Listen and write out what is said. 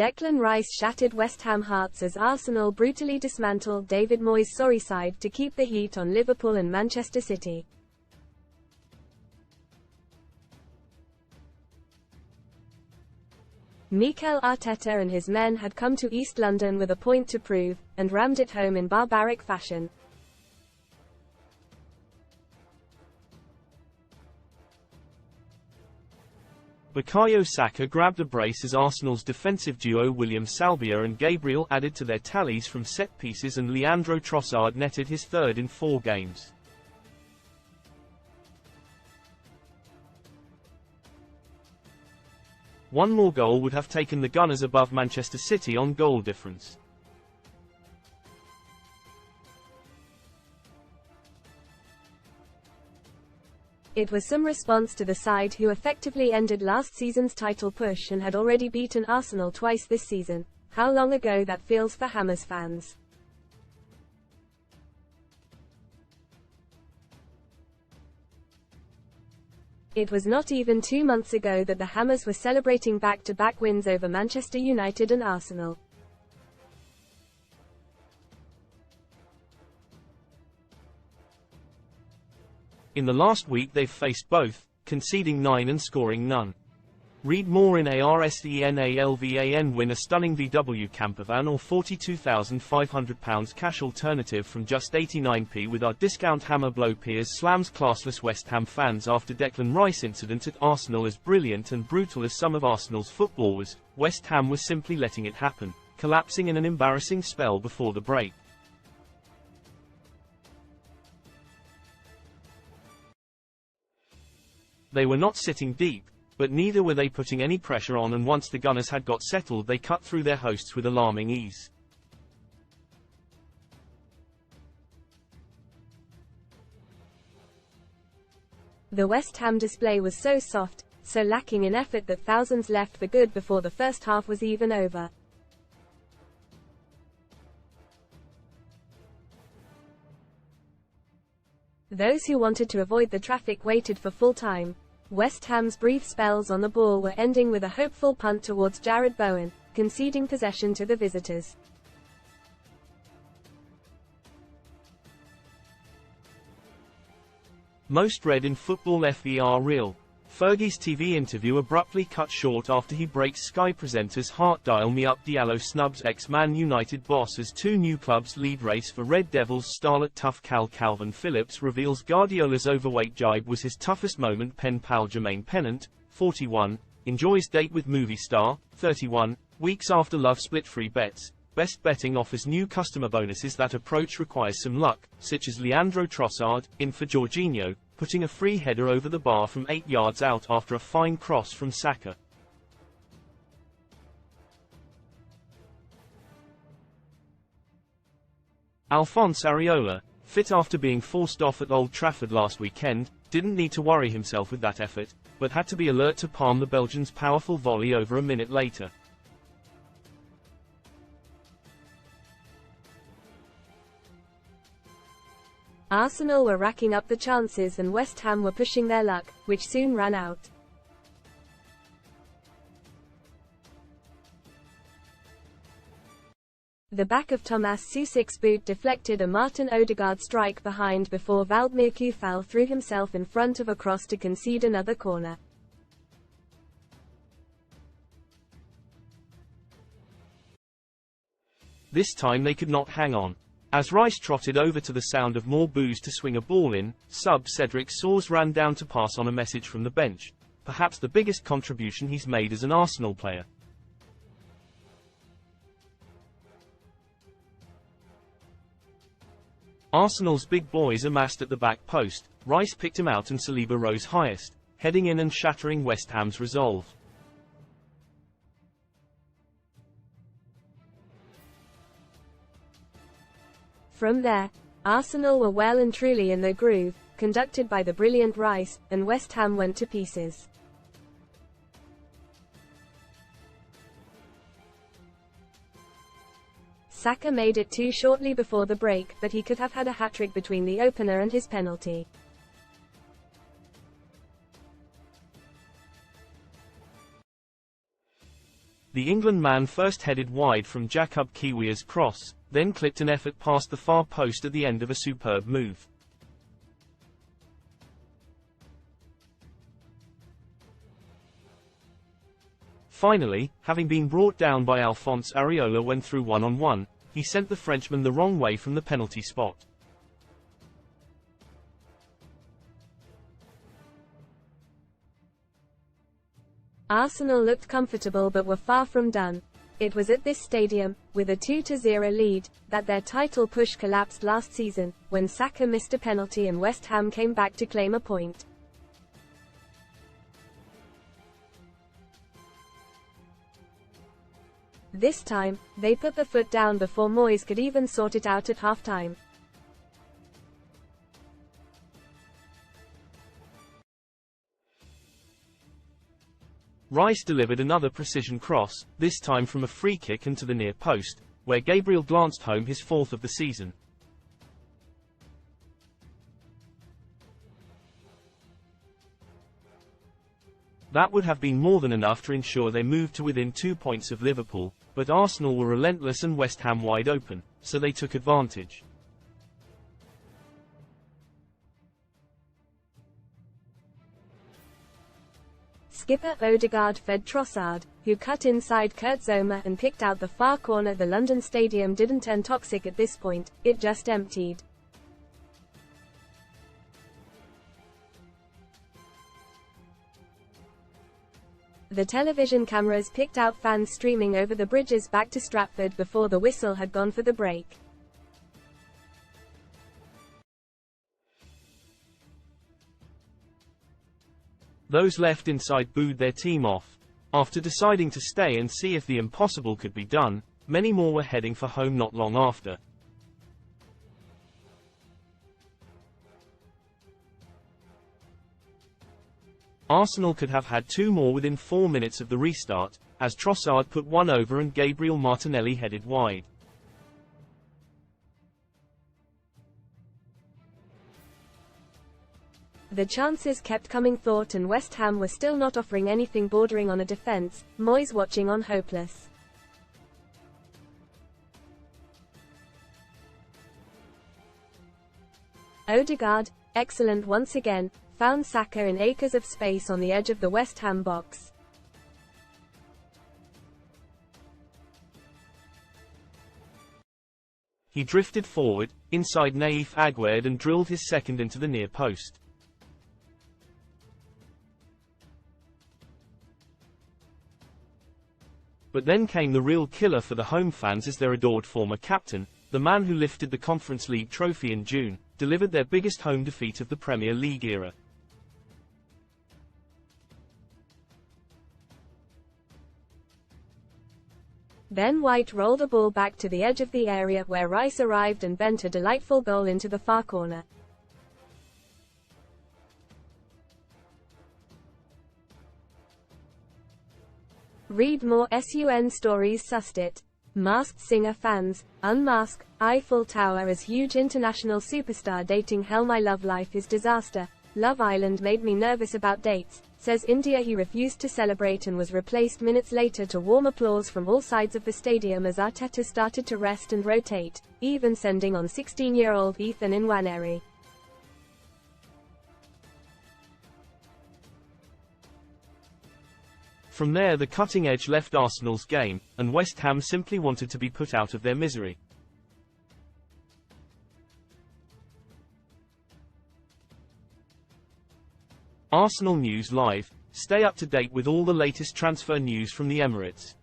Declan Rice shattered West Ham hearts as Arsenal brutally dismantled David Moyes' sorry side to keep the heat on Liverpool and Manchester City. Mikel Arteta and his men had come to East London with a point to prove, and rammed it home in barbaric fashion. Bukayo Saka grabbed a brace as Arsenal's defensive duo William Saliba and Gabriel added to their tallies from set pieces, and Leandro Trossard netted his third in 4 games. One more goal would have taken the Gunners above Manchester City on goal difference. It was some response to the side who effectively ended last season's title push and had already beaten Arsenal twice this season. How long ago that feels for Hammers fans. It was not even 2 months ago that the Hammers were celebrating back-to-back wins over Manchester United and Arsenal. In the last week they've faced both, conceding 9 and scoring none. Read more in ARSENALVAN. Win a stunning VW campervan or £42,500 cash alternative from just 89p with our discount. Hammer blow Piers slams classless West Ham fans after Declan Rice incident at Arsenal. As brilliant and brutal as some of Arsenal's football was, West Ham was simply letting it happen, collapsing in an embarrassing spell before the break. They were not sitting deep, but neither were they putting any pressure on, and once the Gunners had got settled they cut through their hosts with alarming ease. The West Ham display was so soft, so lacking in effort that thousands left for good before the first half was even over. Those who wanted to avoid the traffic waited for full time. West Ham's brief spells on the ball were ending with a hopeful punt towards Jared Bowen, conceding possession to the visitors. Most read in football FER real. Fergie's TV interview abruptly cut short after he breaks Sky presenters' heart. Dial me up. Diallo snubs ex-Man United boss as 2 new clubs lead race for Red Devils. Starlet tough Calvin Phillips reveals Guardiola's overweight jibe was his toughest moment. Pen pal Jermaine Pennant, 41, enjoys date with movie star, 31, weeks after love split. Free bets. Best Betting offers new customer bonuses. That approach requires some luck, such as Leandro Trossard, in for Jorginho, putting a free header over the bar from 8 yards out after a fine cross from Saka. Alphonse Areola, fit after being forced off at Old Trafford last weekend, didn't need to worry himself with that effort, but had to be alert to palm the Belgian's powerful volley over a minute later. Arsenal were racking up the chances and West Ham were pushing their luck, which soon ran out. The back of Thomas Soucek's boot deflected a Martin Odegaard strike behind before Valdemir Koufal threw himself in front of a cross to concede another corner. This time they could not hang on. As Rice trotted over to the sound of more boos to swing a ball in, sub Cedric Soares ran down to pass on a message from the bench, perhaps the biggest contribution he's made as an Arsenal player. Arsenal's big boys amassed at the back post. Rice picked him out and Saliba rose highest, heading in and shattering West Ham's resolve. From there, Arsenal were well and truly in their groove, conducted by the brilliant Rice, and West Ham went to pieces. Saka made it 2 shortly before the break, but he could have had a hat-trick between the opener and his penalty. The England man first headed wide from Jakub Kiwior's cross, then clipped an effort past the far post at the end of a superb move. Finally, having been brought down by Alphonse Areola when through one-on-one, he sent the Frenchman the wrong way from the penalty spot. Arsenal looked comfortable but were far from done. It was at this stadium, with a 2-0 lead, that their title push collapsed last season, when Saka missed a penalty and West Ham came back to claim a point. This time, they put the foot down before Moyes could even sort it out at half-time. Rice delivered another precision cross, this time from a free kick into the near post, where Gabriel glanced home his fourth of the season. That would have been more than enough to ensure they moved to within 2 points of Liverpool, but Arsenal were relentless and West Ham wide open, so they took advantage. Skipper Odegaard fed Trossard, who cut inside Kurt Zouma and picked out the far corner. The London Stadium didn't turn toxic at this point, it just emptied. The television cameras picked out fans streaming over the bridges back to Stratford before the whistle had gone for the break. Those left inside booed their team off. After deciding to stay and see if the impossible could be done, many more were heading for home not long after. Arsenal could have had two more within 4 minutes of the restart, as Trossard put one over and Gabriel Martinelli headed wide. The chances kept coming. Thought and West Ham were still not offering anything bordering on a defence, Moyes watching on hopeless. Odegaard, excellent once again, found Saka in acres of space on the edge of the West Ham box. He drifted forward, inside Naif Aguerd and drilled his second into the near post. But then came the real killer for the home fans as their adored former captain, the man who lifted the Conference League trophy in June, delivered their biggest home defeat of the Premier League era. Ben White rolled a ball back to the edge of the area where Rice arrived and bent a delightful goal into the far corner. Read more SUN stories. Sussed it. Masked Singer fans, unmask, Eiffel Tower as huge international superstar dating hell. My love life is disaster. Love Island made me nervous about dates, says India. He refused to celebrate and was replaced minutes later to warm applause from all sides of the stadium as Arteta started to rest and rotate, even sending on 16-year-old Ethan Nwaneri. From there the cutting edge left Arsenal's game, and West Ham simply wanted to be put out of their misery. Arsenal News Live. Stay up to date with all the latest transfer news from the Emirates.